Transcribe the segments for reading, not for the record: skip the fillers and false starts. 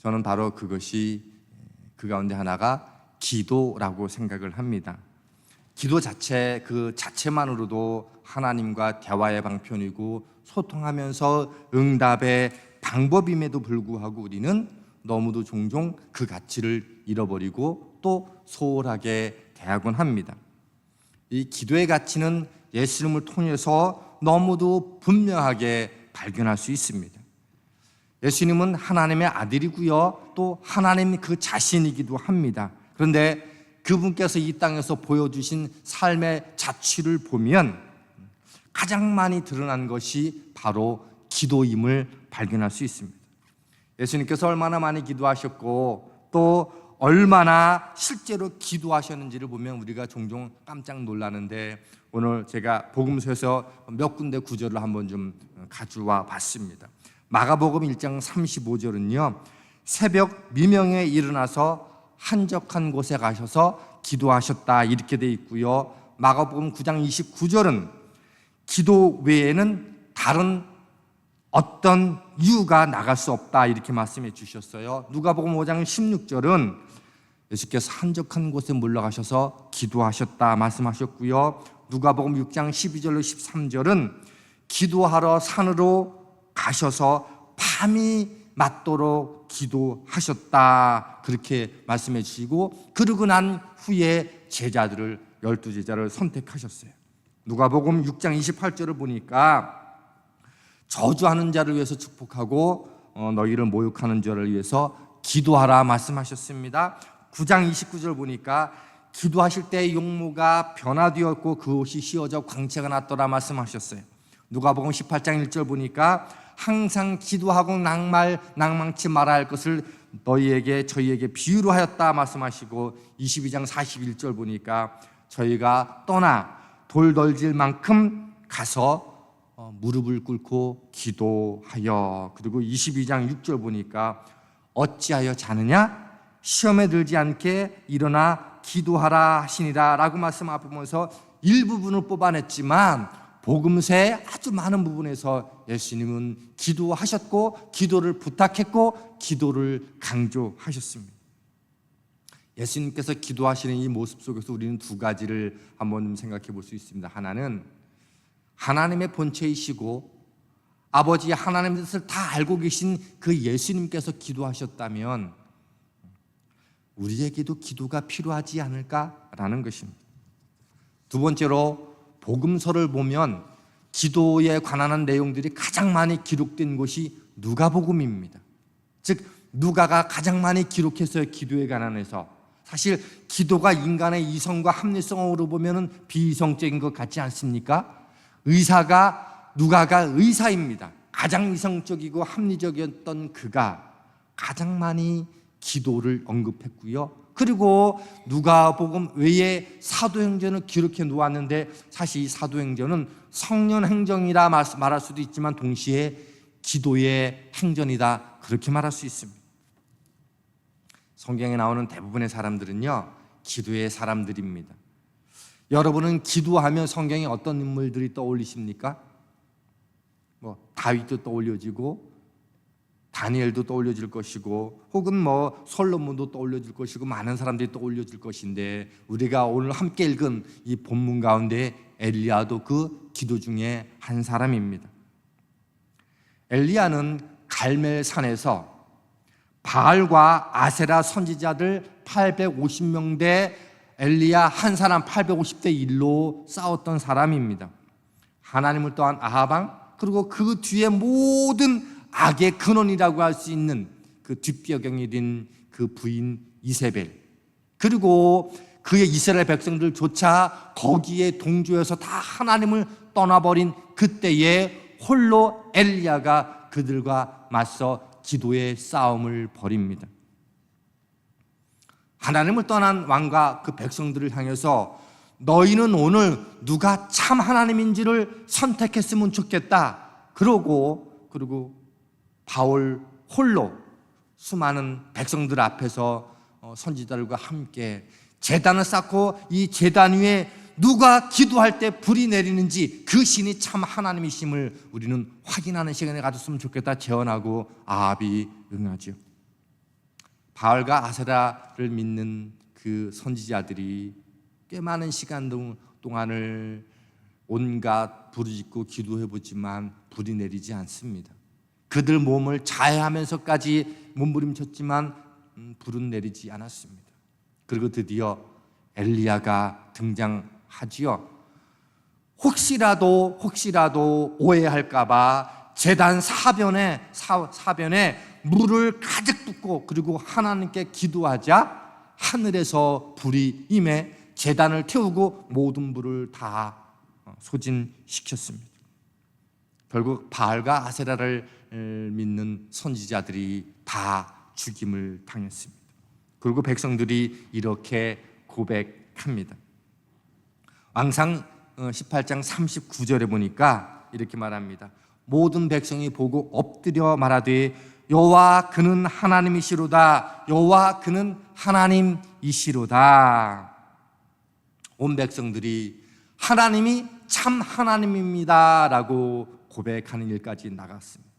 저는 바로 그것이 그 가운데 하나가 기도라고 생각을 합니다. 기도 자체, 그 자체만으로도 하나님과 대화의 방편이고 소통하면서 응답의 방법임에도 불구하고 우리는 너무도 종종 그 가치를 잃어버리고 또 소홀하게 대하곤 합니다. 이 기도의 가치는 예수님을 통해서 너무도 분명하게 발견할 수 있습니다. 예수님은 하나님의 아들이고요, 또 하나님 그 자신이기도 합니다. 그런데 그분께서 이 땅에서 보여주신 삶의 자취를 보면 가장 많이 드러난 것이 바로 기도임을 발견할 수 있습니다. 예수님께서 얼마나 많이 기도하셨고 또 얼마나 실제로 기도하셨는지를 보면 우리가 종종 깜짝 놀라는데, 오늘 제가 복음서에서 몇 군데 구절을 한번 좀 가져와 봤습니다. 마가복음 1장 35절은요, 새벽 미명에 일어나서 한적한 곳에 가셔서 기도하셨다 이렇게 돼 있고요. 마가복음 9장 29절은 기도 외에는 다른 어떤 이유가 나갈 수 없다 이렇게 말씀해 주셨어요. 누가복음 5장 16절은 예수께서 한적한 곳에 물러가셔서 기도하셨다 말씀하셨고요. 누가복음 6장 12절로 13절은 기도하러 산으로 가셔서 밤이 맞도록 기도하셨다 그렇게 말씀해 주시고, 그러고 난 후에 제자들을 12제자를 선택하셨어요. 누가복음 6장 28절을 보니까 저주하는 자를 위해서 축복하고 너희를 모욕하는 자를 위해서 기도하라 말씀하셨습니다. 9장 29절 보니까 기도하실 때 용모가 변화되었고 그 옷이 휘어져 광채가 났더라 말씀하셨어요. 누가복음 18장 1절 보니까 항상 기도하고 낭망치 말아야 할 것을 저희에게 비유로 하였다 말씀하시고, 22장 41절 보니까 저희가 떠나 돌 덜질 만큼 가서 무릎을 꿇고 기도하여, 그리고 22장 6절 보니까 어찌하여 자느냐 시험에 들지 않게 일어나 기도하라 하시니라 라고 말씀하면서 일부분을 뽑아냈지만 복음서의 아주 많은 부분에서 예수님은 기도하셨고 기도를 부탁했고 기도를 강조하셨습니다. 예수님께서 기도하시는 이 모습 속에서 우리는 두 가지를 한번 생각해 볼 수 있습니다. 하나는 하나님의 본체이시고 아버지 하나님의 뜻을 다 알고 계신 그 예수님께서 기도하셨다면 우리에게도 기도가 필요하지 않을까라는 것입니다. 두 번째로 복음서를 보면 기도에 관한 내용들이 가장 많이 기록된 곳이 누가복음입니다. 즉 누가가 가장 많이 기록했어요. 기도에 관한해서. 사실 기도가 인간의 이성과 합리성으로 보면 비이성적인 것 같지 않습니까? 누가가 의사입니다. 가장 이성적이고 합리적이었던 그가 가장 많이 기도를 언급했고요. 그리고 누가복음 외에 사도행전을 기록해 놓았는데, 사실 이 사도행전은 성령행전이라 말할 수도 있지만 동시에 기도의 행전이다 그렇게 말할 수 있습니다. 성경에 나오는 대부분의 사람들은요 기도의 사람들입니다. 여러분은 기도하면 성경에 어떤 인물들이 떠올리십니까? 다윗도 떠올려지고 다니엘도 떠올려질 것이고 혹은 솔로몬도 떠올려질 것이고 많은 사람들이 떠올려질 것인데, 우리가 오늘 함께 읽은 이 본문 가운데 엘리야도 그 기도 중에 한 사람입니다. 엘리야는 갈멜산에서 바알과 아세라 선지자들 850명 대 엘리야 한 사람 850대 1로 싸웠던 사람입니다. 하나님을 떠난 아합왕, 그리고 그 뒤에 모든 악의 근원이라고 할 수 있는 그 뒷배경이 된 그 부인 이세벨, 그리고 그의 이스라엘 백성들조차 거기에 동조해서 다 하나님을 떠나버린 그때에 홀로 엘리야가 그들과 맞서 기도의 싸움을 벌입니다. 하나님을 떠난 왕과 그 백성들을 향해서 너희는 오늘 누가 참 하나님인지를 선택했으면 좋겠다. 그리고 바울 홀로 수많은 백성들 앞에서 선지자들과 함께 제단을 쌓고 이 제단 위에 누가 기도할 때 불이 내리는지 그 신이 참 하나님이심을 우리는 확인하는 시간을 가졌으면 좋겠다 제언하고 아합이 응하죠. 바알과 아세라를 믿는 그 선지자들이 꽤 많은 시간 동안을 온갖 부르짖고 기도해보지만 불이 내리지 않습니다. 그들 몸을 자해하면서까지 몸부림쳤지만 불은 내리지 않았습니다. 그리고 드디어 엘리야가 등장하지요. 혹시라도 오해할까봐 제단 사변에 물을 가득 붓고 그리고 하나님께 기도하자 하늘에서 불이 임해 제단을 태우고 모든 불을 다 소진시켰습니다. 결국 바알과 아세라를 믿는 선지자들이 다 죽임을 당했습니다. 그리고 백성들이 이렇게 고백합니다. 왕상 18장 39절에 보니까 이렇게 말합니다. 모든 백성이 보고 엎드려 말하되 여호와 그는 하나님이시로다. 여호와 그는 하나님이시로다. 온 백성들이 하나님이 참 하나님입니다 라고 고백하는 일까지 나갔습니다.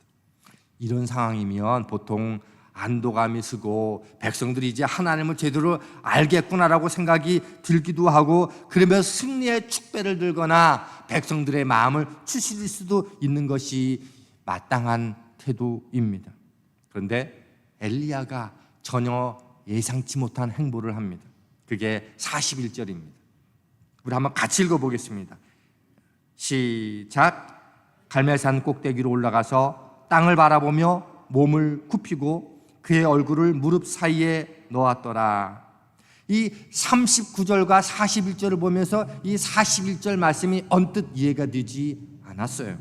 이런 상황이면 보통 안도감이 쓰고 백성들이 이제 하나님을 제대로 알겠구나라고 생각이 들기도 하고 그러면 승리의 축배를 들거나 백성들의 마음을 추스릴 수도 있는 것이 마땅한 태도입니다. 그런데 엘리야가 전혀 예상치 못한 행보를 합니다. 그게 41절입니다. 우리 한번 같이 읽어보겠습니다. 시작. 갈멜산 꼭대기로 올라가서 땅을 바라보며 몸을 굽히고 그의 얼굴을 무릎 사이에 놓았더라. 이 39절과 41절을 보면서 이 41절 말씀이 언뜻 이해가 되지 않았어요.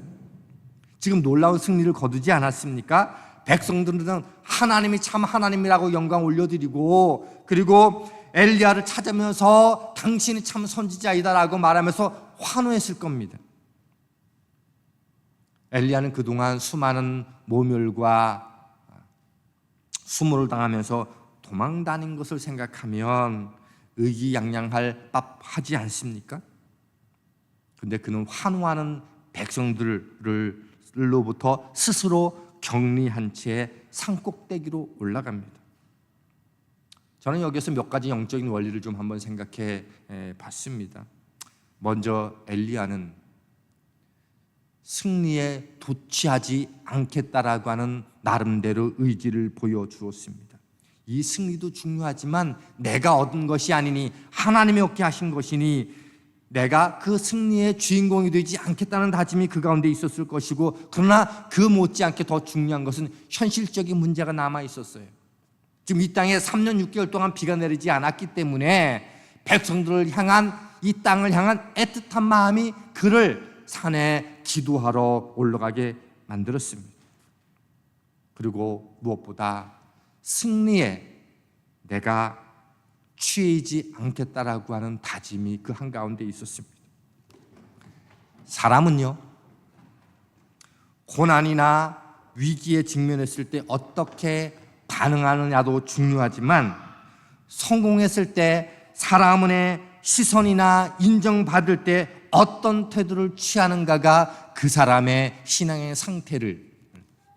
지금 놀라운 승리를 거두지 않았습니까? 백성들은 하나님이 참 하나님이라고 영광 올려드리고 그리고 엘리야를 찾으면서 당신이 참 선지자이다라고 말하면서 환호했을 겁니다. 엘리야는 그동안 수많은 모멸과 수모를 당하면서 도망 다닌 것을 생각하면 의기양양할 법하지 않습니까? 그런데 그는 환호하는 백성들로부터 스스로 격리한 채 산꼭대기로 올라갑니다. 저는 여기서 몇 가지 영적인 원리를 좀 한번 생각해 봤습니다. 먼저 엘리야는 승리에 도취하지 않겠다라고 하는 나름대로 의지를 보여주었습니다. 이 승리도 중요하지만 내가 얻은 것이 아니니 하나님이 얻게 하신 것이니 내가 그 승리의 주인공이 되지 않겠다는 다짐이 그 가운데 있었을 것이고 그러나 그 못지않게 더 중요한 것은 현실적인 문제가 남아 있었어요. 지금 이 땅에 3년 6개월 동안 비가 내리지 않았기 때문에 백성들을 향한 이 땅을 향한 애틋한 마음이 그를 산에 기도하러 올라가게 만들었습니다. 그리고 무엇보다 승리에 내가 취하지 않겠다라고 하는 다짐이 그 한가운데 있었습니다. 사람은요, 고난이나 위기에 직면했을 때 어떻게 반응하느냐도 중요하지만 성공했을 때 사람의 시선이나 인정받을 때 어떤 태도를 취하는가가 그 사람의 신앙의 상태를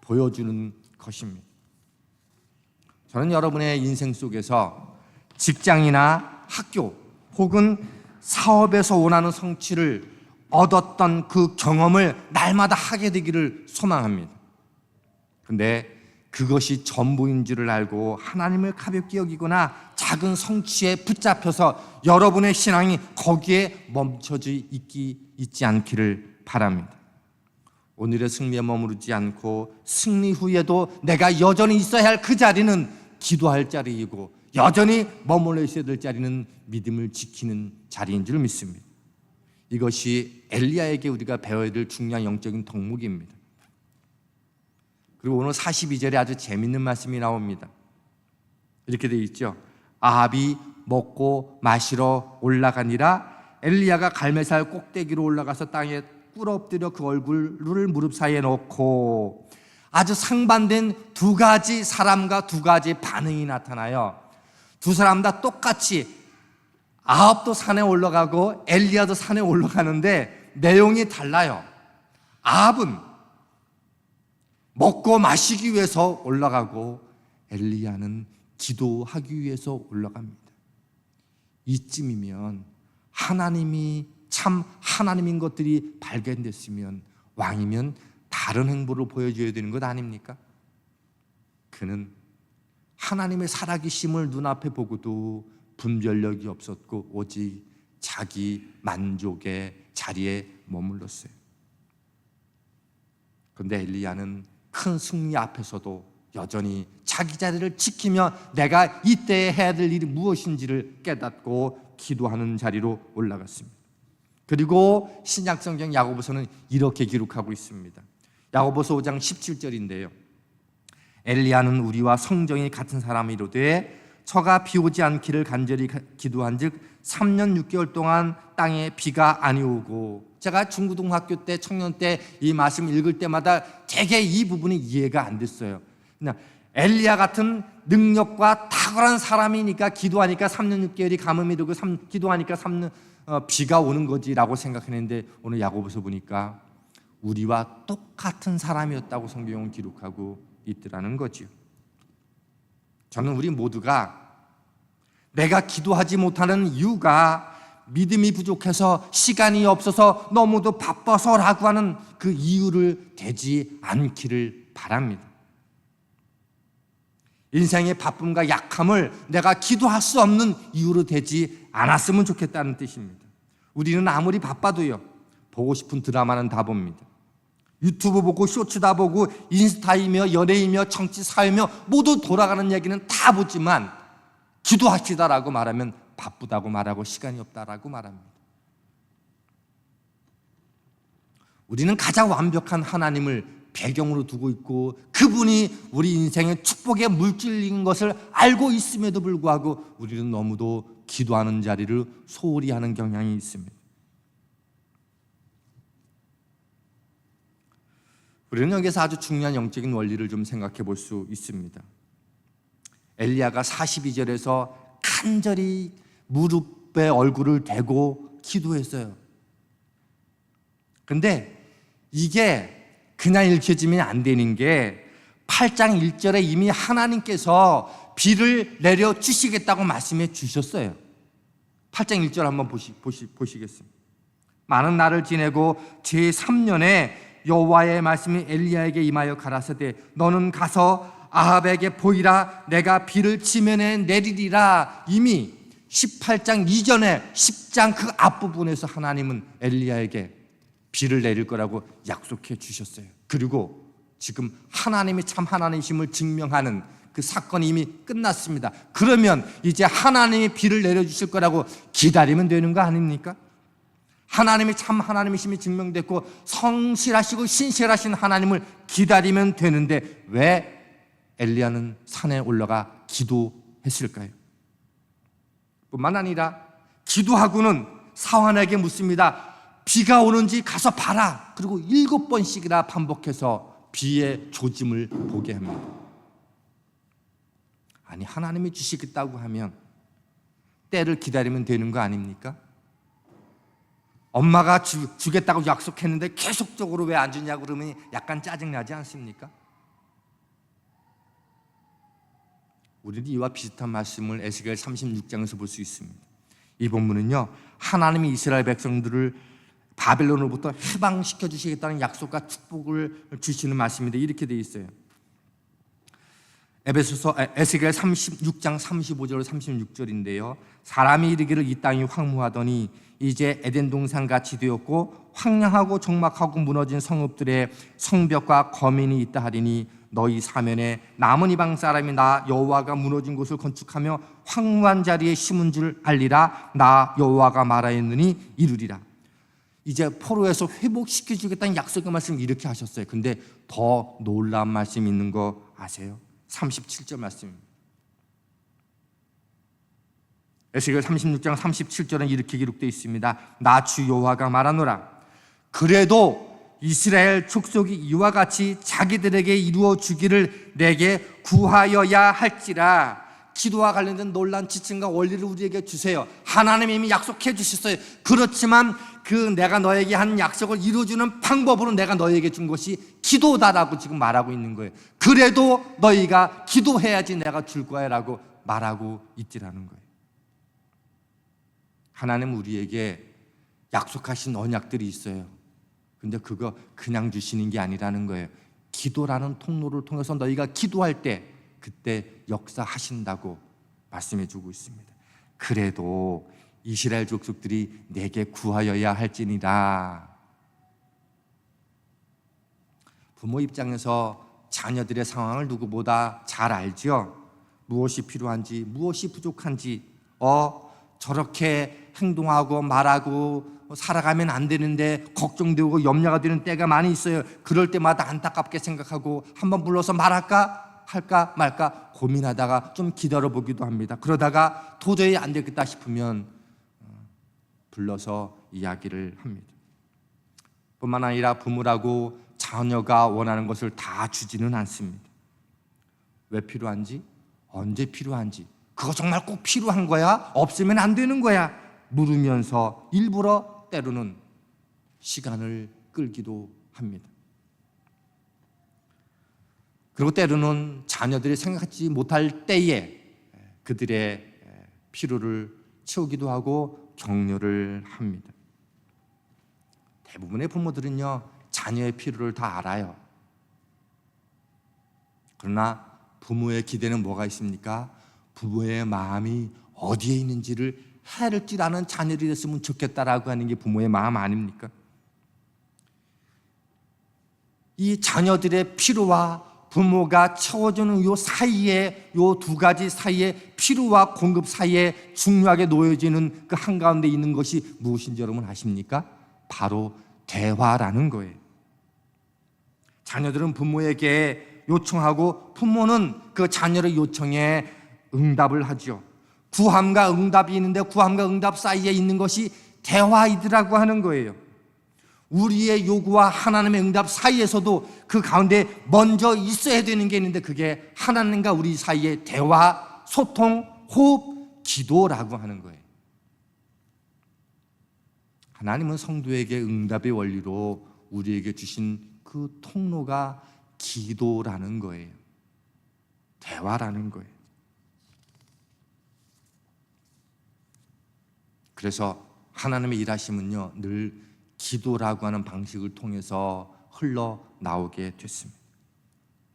보여주는 것입니다. 저는 여러분의 인생 속에서 직장이나 학교 혹은 사업에서 원하는 성취를 얻었던 그 경험을 날마다 하게 되기를 소망합니다. 그런데 그것이 전부인 줄을 알고 하나님을 가볍게 여기거나 작은 성취에 붙잡혀서 여러분의 신앙이 거기에 멈춰져 있지 않기를 바랍니다. 오늘의 승리에 머무르지 않고 승리 후에도 내가 여전히 있어야 할 그 자리는 기도할 자리이고 여전히 머물러 있어야 될 자리는 믿음을 지키는 자리인 줄 믿습니다. 이것이 엘리야에게 우리가 배워야 될 중요한 영적인 덕목입니다. 그리고 오늘 42절에 아주 재밌는 말씀이 나옵니다. 이렇게 되어 있죠. 아합이 먹고 마시러 올라가니라 엘리야가 갈멜산 꼭대기로 올라가서 땅에 꿇어 엎드려 그 얼굴을 무릎 사이에 놓고 아주 상반된 두 가지 사람과 두 가지 반응이 나타나요. 두 사람 다 똑같이 아합도 산에 올라가고 엘리야도 산에 올라가는데 내용이 달라요. 아합은 먹고 마시기 위해서 올라가고 엘리야는 기도하기 위해서 올라갑니다. 이쯤이면 하나님이 참 하나님인 것들이 발견됐으면 왕이면 다른 행보를 보여줘야 되는 것 아닙니까? 그는 하나님의 살아계심을 눈앞에 보고도 분별력이 없었고 오직 자기 만족의 자리에 머물렀어요. 그런데 엘리야는 큰 승리 앞에서도 여전히 자기 자리를 지키며 내가 이때에 해야 될 일이 무엇인지를 깨닫고 기도하는 자리로 올라갔습니다. 그리고 신약성경 야고보서는 이렇게 기록하고 있습니다. 야고보서 5장 17절인데요. 엘리야는 우리와 성정이 같은 사람이로되 저가 비 오지 않기를 간절히 기도한즉 3년 6개월 동안 땅에 비가 아니 오고, 제가 중고등학교 때 청년 때 이 말씀 읽을 때마다 되게 이 부분이 이해가 안 됐어요. 그냥 엘리야 같은 능력과 탁월한 사람이니까 기도하니까 3년 6개월이 가뭄이 되고 기도하니까 3년 비가 오는 거지라고 생각했는데 오늘 야고보서 보니까 우리와 똑같은 사람이었다고 성경은 기록하고 있더라는 거죠. 저는 우리 모두가 내가 기도하지 못하는 이유가 믿음이 부족해서 시간이 없어서 너무도 바빠서라고 하는 그 이유를 되지 않기를 바랍니다. 인생의 바쁨과 약함을 내가 기도할 수 없는 이유로 되지 않았으면 좋겠다는 뜻입니다. 우리는 아무리 바빠도요, 보고 싶은 드라마는 다 봅니다. 유튜브 보고 쇼츠 다 보고 인스타이며 연예이며 정치 사회며 모두 돌아가는 얘기는 다 보지만 기도합시다라고 말하면 바쁘다고 말하고 시간이 없다라고 말합니다. 우리는 가장 완벽한 하나님을 배경으로 두고 있고 그분이 우리 인생의 축복의 물질인 것을 알고 있음에도 불구하고 우리는 너무도 기도하는 자리를 소홀히 하는 경향이 있습니다. 우리는 여기서 아주 중요한 영적인 원리를 좀 생각해 볼 수 있습니다. 엘리야가 42절에서 간절히 무릎에 얼굴을 대고 기도했어요. 그런데 이게 그냥 읽혀지면 안 되는 게 8장 1절에 이미 하나님께서 비를 내려주시겠다고 말씀해 주셨어요. 8장 1절 한번 보시겠습니다. 많은 날을 지내고 제3년에 여호와의 말씀이 엘리야에게 임하여 가라사대 너는 가서 아합에게 보이라 내가 비를 지면에 내리리라. 이미 18장 이전에 10장 그 앞부분에서 하나님은 엘리야에게 비를 내릴 거라고 약속해 주셨어요. 그리고 지금 하나님이 참 하나님이심을 증명하는 그 사건이 이미 끝났습니다. 그러면 이제 하나님이 비를 내려주실 거라고 기다리면 되는 거 아닙니까? 하나님이 참 하나님이심이 증명됐고 성실하시고 신실하신 하나님을 기다리면 되는데 왜 엘리야는 산에 올라가 기도했을까요? 뿐만 아니라 기도하고는 사환에게 묻습니다. 비가 오는지 가서 봐라. 그리고 7번씩이나 반복해서 비의 조짐을 보게 합니다. 아니 하나님이 주시겠다고 하면 때를 기다리면 되는 거 아닙니까? 엄마가 주겠다고 약속했는데 계속적으로 왜 안 주냐고 그러면 약간 짜증나지 않습니까? 우리는 이와 비슷한 말씀을 에스겔 36장에서 볼 수 있습니다. 이 본문은요, 하나님이 이스라엘 백성들을 바벨론으로부터 해방시켜 주시겠다는 약속과 축복을 주시는 말씀인데 이렇게 되어 있어요. 에스겔 36장 35절 36절인데요. 사람이 이르기를 이 땅이 황무하더니 이제 에덴 동산 같이 되었고 황량하고 적막하고 무너진 성읍들의 성벽과 거민이 있다 하리니 너희 사면에 남은 이방 사람이 나 여호와가 무너진 곳을 건축하며 황무한 자리에 심은 줄 알리라. 나 여호와가 말하였느니 이루리라. 이제 포로에서 회복시켜 주겠다는 약속의 말씀을 이렇게 하셨어요. 근데 더 놀라운 말씀이 있는 거 아세요? 37절 말씀입니다. 에스겔 36장 37절은 이렇게 기록되어 있습니다. 나 주 여호와가 말하노라. 그래도 이스라엘 족속이 이와 같이 자기들에게 이루어 주기를 내게 구하여야 할지라. 기도와 관련된 논란 지침과 원리를 우리에게 주세요. 하나님이 이미 약속해 주셨어요. 그렇지만 그 내가 너에게 한 약속을 이루어주는 방법으로 내가 너에게 준 것이 기도다라고 지금 말하고 있는 거예요. 그래도 너희가 기도해야지 내가 줄 거야 라고 말하고 있지라는 거예요. 하나님 우리에게 약속하신 언약들이 있어요. 근데 그거 그냥 주시는 게 아니라는 거예요. 기도라는 통로를 통해서 너희가 기도할 때 그때 역사하신다고 말씀해 주고 있습니다. 그래도 이스라엘 족속들이 내게 구하여야 할지니라. 부모 입장에서 자녀들의 상황을 누구보다 잘 알죠. 무엇이 필요한지, 무엇이 부족한지, 저렇게 행동하고 말하고 살아가면 안 되는데 걱정되고 염려가 되는 때가 많이 있어요. 그럴 때마다 안타깝게 생각하고 한번 불러서 말할까 할까 말까 고민하다가 좀 기다려보기도 합니다. 그러다가 도저히 안 되겠다 싶으면 불러서 이야기를 합니다. 뿐만 아니라 부모라고 자녀가 원하는 것을 다 주지는 않습니다. 왜 필요한지, 언제 필요한지, 그거 정말 꼭 필요한 거야? 없으면 안 되는 거야? 물으면서 일부러 때로는 시간을 끌기도 합니다. 그리고 때로는 자녀들이 생각하지 못할 때에 그들의 필요를 채우기도 하고 격려를 합니다. 대부분의 부모들은요, 자녀의 필요를 다 알아요. 그러나 부모의 기대는 뭐가 있습니까? 부모의 마음이 어디에 있는지를 해를 줄 아는 자녀들이 됐으면 좋겠다라고 하는 게 부모의 마음 아닙니까? 이 자녀들의 필요와 부모가 채워주는 요 사이에, 요 두 가지 사이에, 필요와 공급 사이에 중요하게 놓여지는 그 한가운데 있는 것이 무엇인지 여러분 아십니까? 바로 대화라는 거예요. 자녀들은 부모에게 요청하고 부모는 그 자녀의 요청에 응답을 하죠. 구함과 응답이 있는데 구함과 응답 사이에 있는 것이 대화이더라고 하는 거예요. 우리의 요구와 하나님의 응답 사이에서도 그 가운데 먼저 있어야 되는 게 있는데 그게 하나님과 우리 사이의 대화, 소통, 호흡, 기도라고 하는 거예요. 하나님은 성도에게 응답의 원리로 우리에게 주신 그 통로가 기도라는 거예요. 대화라는 거예요. 그래서 하나님의 일하심은요, 늘 기도라고 하는 방식을 통해서 흘러나오게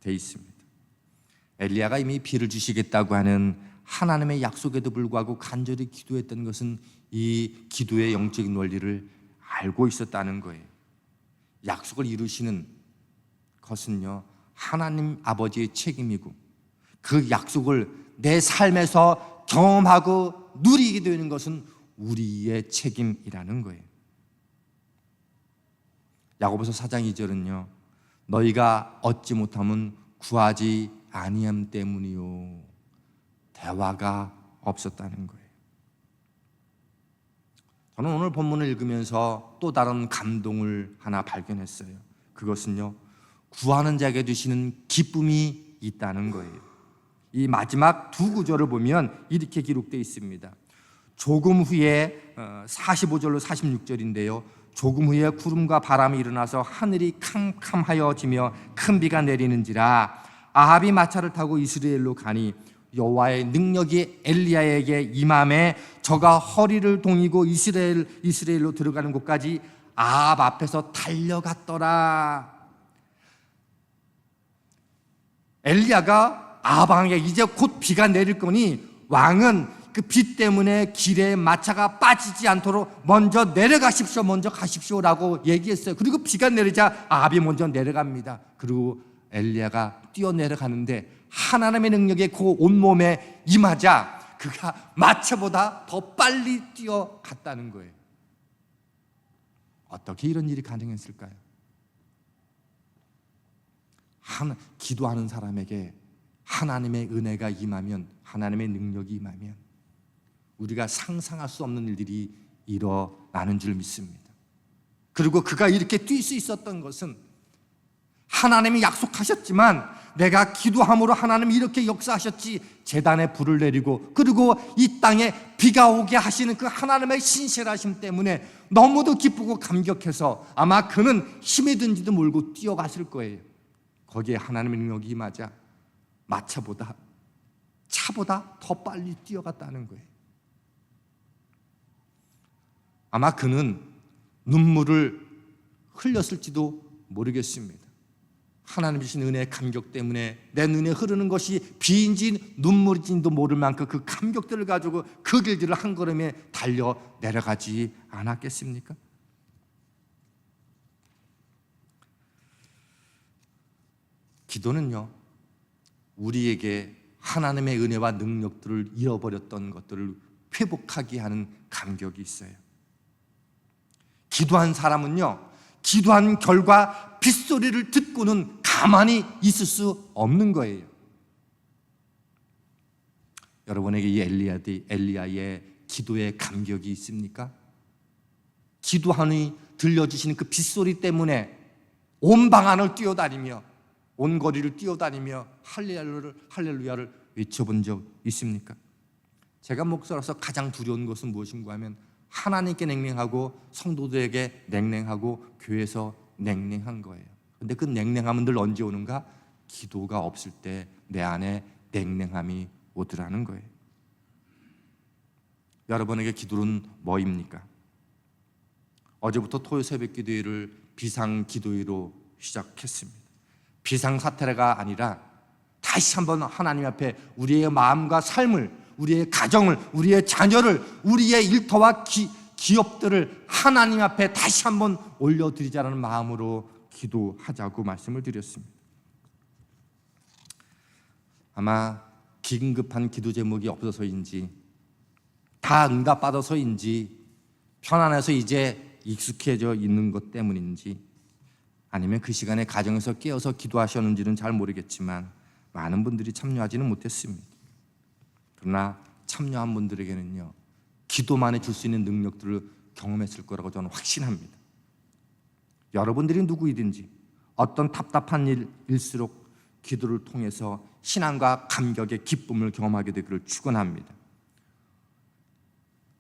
돼 있습니다. 엘리야가 이미 비를 주시겠다고 하는 하나님의 약속에도 불구하고 간절히 기도했던 것은 이 기도의 영적인 원리를 알고 있었다는 거예요. 약속을 이루시는 것은요, 하나님 아버지의 책임이고 그 약속을 내 삶에서 경험하고 누리게 되는 것은 우리의 책임이라는 거예요. 야고보서 4장 2절은요, 너희가 얻지 못함은 구하지 아니함 때문이요, 대화가 없었다는 거예요. 저는 오늘 본문을 읽으면서 또 다른 감동을 하나 발견했어요. 그것은요, 구하는 자에게 주시는 기쁨이 있다는 거예요. 이 마지막 두 구절을 보면 이렇게 기록되어 있습니다. 조금 후에 45절로 46절인데요, 조금 후에 구름과 바람이 일어나서 하늘이 캄캄하여지며 큰 비가 내리는지라 아합이 마차를 타고 이스라엘로 가니 여호와의 능력이 엘리야에게 임함에 저가 허리를 동이고 이스라엘로 들어가는 곳까지 아합 앞에서 달려갔더라. 엘리야가 아합 왕에게 이제 곧 비가 내릴 거니 왕은 그 비 때문에 길에 마차가 빠지지 않도록 먼저 내려가십시오, 먼저 가십시오라고 얘기했어요. 그리고 비가 내리자 아합이 먼저 내려갑니다. 그리고 엘리야가 뛰어내려가는데 하나님의 능력이 그 온몸에 임하자 그가 마차보다 더 빨리 뛰어갔다는 거예요. 어떻게 이런 일이 가능했을까요? 기도하는 사람에게 하나님의 은혜가 임하면, 하나님의 능력이 임하면 우리가 상상할 수 없는 일들이 일어나는 줄 믿습니다. 그리고 그가 이렇게 뛸 수 있었던 것은 하나님이 약속하셨지만 내가 기도함으로 하나님이 이렇게 역사하셨지, 제단에 불을 내리고 그리고 이 땅에 비가 오게 하시는 그 하나님의 신실하심 때문에 너무도 기쁘고 감격해서 아마 그는 힘이 든지도 모르고 뛰어갔을 거예요. 거기에 하나님의 능력이 임하자 마차보다 차보다 더 빨리 뛰어갔다는 거예요. 아마 그는 눈물을 흘렸을지도 모르겠습니다. 하나님 주신 은혜의 감격 때문에 내 눈에 흐르는 것이 비인지 눈물인지도 모를 만큼 그 감격들을 가지고 그 길들을 한 걸음에 달려 내려가지 않았겠습니까? 기도는요, 우리에게 하나님의 은혜와 능력들을 잃어버렸던 것들을 회복하게 하는 감격이 있어요. 기도한 사람은요, 기도한 결과 빗소리를 듣고는 가만히 있을 수 없는 거예요. 여러분에게 이 엘리야의 기도의 감격이 있습니까? 기도하니 들려주시는 그 빗소리 때문에 온 방안을 뛰어다니며 온 거리를 뛰어다니며 할렐루야를 외쳐본 적 있습니까? 제가 목사로서 가장 두려운 것은 무엇인가 하면 하나님께 냉랭하고 성도들에게 냉랭하고 교회에서 냉랭한 거예요. 근데 그 냉랭함은 늘 언제 오는가? 기도가 없을 때 내 안에 냉랭함이 오더라는 거예요. 여러분에게 기도는 뭐입니까? 어제부터 토요 새벽 기도회를 비상 기도회로 시작했습니다. 비상 사태가 아니라 다시 한번 하나님 앞에 우리의 마음과 삶을, 우리의 가정을, 우리의 자녀를, 우리의 일터와 기업들을 하나님 앞에 다시 한번 올려드리자는 마음으로 기도하자고 말씀을 드렸습니다. 아마 긴급한 기도 제목이 없어서인지, 다 응답받아서인지, 편안해서 이제 익숙해져 있는 것 때문인지, 아니면 그 시간에 가정에서 깨어서 기도하셨는지는 잘 모르겠지만 많은 분들이 참여하지는 못했습니다. 그러나 참여한 분들에게는요, 기도만에 줄 수 있는 능력들을 경험했을 거라고 저는 확신합니다. 여러분들이 누구이든지 어떤 답답한 일일수록 기도를 통해서 신앙과 감격의 기쁨을 경험하게 되기를 축원합니다.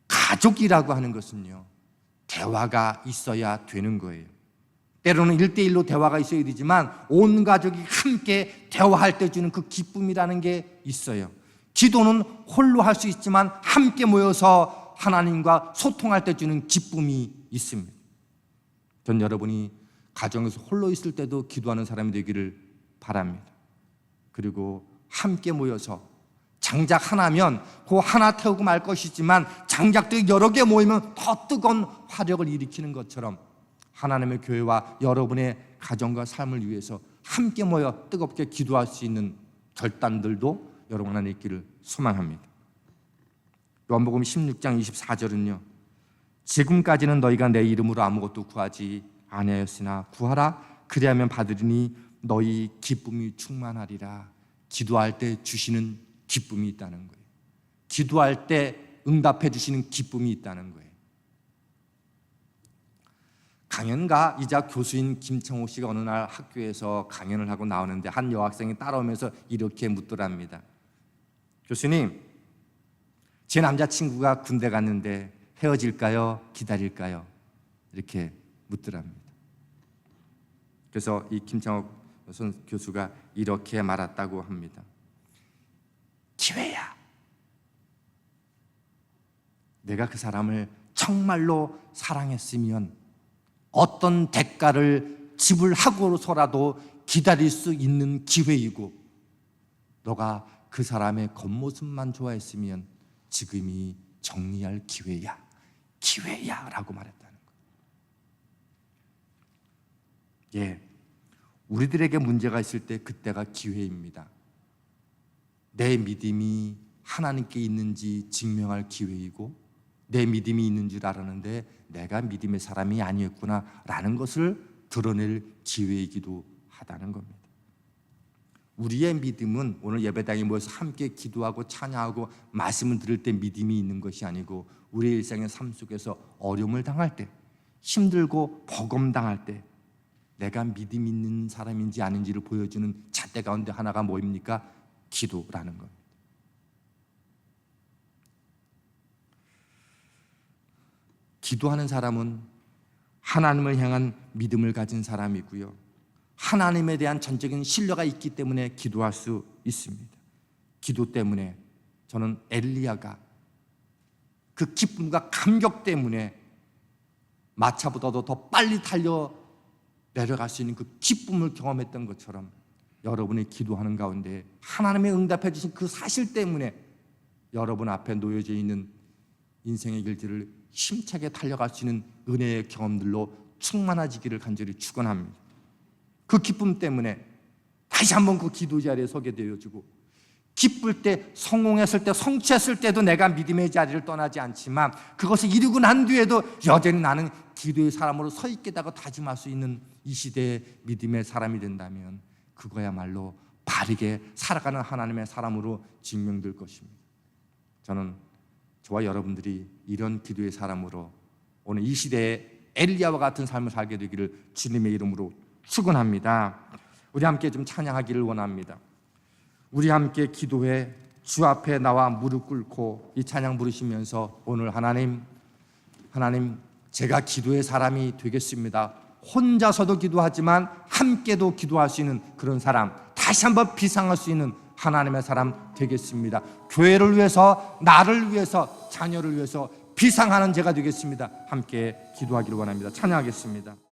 가족이라고 하는 것은요, 대화가 있어야 되는 거예요. 때로는 1대1로 대화가 있어야 되지만 온 가족이 함께 대화할 때 주는 그 기쁨이라는 게 있어요. 기도는 홀로 할 수 있지만 함께 모여서 하나님과 소통할 때 주는 기쁨이 있습니다. 전 여러분이 가정에서 홀로 있을 때도 기도하는 사람이 되기를 바랍니다. 그리고 함께 모여서 장작 하나면 그 하나 태우고 말 것이지만 장작들이 여러 개 모이면 더 뜨거운 화력을 일으키는 것처럼 하나님의 교회와 여러분의 가정과 삶을 위해서 함께 모여 뜨겁게 기도할 수 있는 결단들도 여러분 안에 있기를 소망합니다. 요한복음 16장 24절은요, 지금까지는 너희가 내 이름으로 아무것도 구하지 아니하였으나 구하라 그리하면 받으리니 너희 기쁨이 충만하리라. 기도할 때 주시는 기쁨이 있다는 거예요. 기도할 때 응답해 주시는 기쁨이 있다는 거예요. 강연가이자 교수인 김창호 씨가 어느 날 학교에서 강연을 하고 나오는데 한 여학생이 따라오면서 이렇게 묻더랍니다. 교수님, 제 남자친구가 군대 갔는데 헤어질까요? 기다릴까요? 이렇게 묻더랍니다. 그래서 이 김창호 교수가 이렇게 말했다고 합니다. 기회야. 내가 그 사람을 정말로 사랑했으면 어떤 대가를 지불하고서라도 기다릴 수 있는 기회이고, 너가 그 사람의 겉모습만 좋아했으면 지금이 정리할 기회야, 기회야 라고 말했다는 거예요. 예, 우리들에게 문제가 있을 때 그때가 기회입니다. 내 믿음이 하나님께 있는지 증명할 기회이고, 내 믿음이 있는 줄 알았는데 내가 믿음의 사람이 아니었구나 라는 것을 드러낼 기회이기도 하다는 겁니다. 우리의 믿음은 오늘 예배당에 모여서 함께 기도하고 찬양하고 말씀을 들을 때 믿음이 있는 것이 아니고, 우리의 일상의 삶 속에서 어려움을 당할 때, 힘들고 버금당할 때 내가 믿음 있는 사람인지 아닌지를 보여주는 잣대 가운데 하나가 뭐입니까? 기도라는 겁니다. 기도하는 사람은 하나님을 향한 믿음을 가진 사람이고요, 하나님에 대한 전적인 신뢰가 있기 때문에 기도할 수 있습니다. 기도 때문에 저는 엘리야가 그 기쁨과 감격 때문에 마차보다도 더 빨리 달려 내려갈 수 있는 그 기쁨을 경험했던 것처럼 여러분이 기도하는 가운데 하나님의 응답해 주신 그 사실 때문에 여러분 앞에 놓여져 있는 인생의 길들을 힘차게 달려갈 수 있는 은혜의 경험들로 충만해지기를 간절히 축원합니다. 그 기쁨 때문에 다시 한번 그 기도 자리에 서게 되어지고, 기쁠 때, 성공했을 때, 성취했을 때도 내가 믿음의 자리를 떠나지 않지만 그것을 이루고 난 뒤에도 여전히 나는 기도의 사람으로 서 있겠다고 다짐할 수 있는 이 시대의 믿음의 사람이 된다면 그거야말로 바르게 살아가는 하나님의 사람으로 증명될 것입니다. 저는 저와 여러분들이 이런 기도의 사람으로 오늘 이 시대에 엘리야와 같은 삶을 살게 되기를 주님의 이름으로 축원합니다. 우리 함께 좀 찬양하기를 원합니다. 우리 함께 기도해 주 앞에 나와 무릎 꿇고 이 찬양 부르시면서 오늘 하나님 제가 기도의 사람이 되겠습니다. 혼자서도 기도하지만 함께도 기도할 수 있는 그런 사람, 다시 한번 비상할 수 있는 하나님의 사람 되겠습니다. 교회를 위해서, 나를 위해서, 자녀를 위해서 비상하는 제가 되겠습니다. 함께 기도하기를 원합니다. 찬양하겠습니다.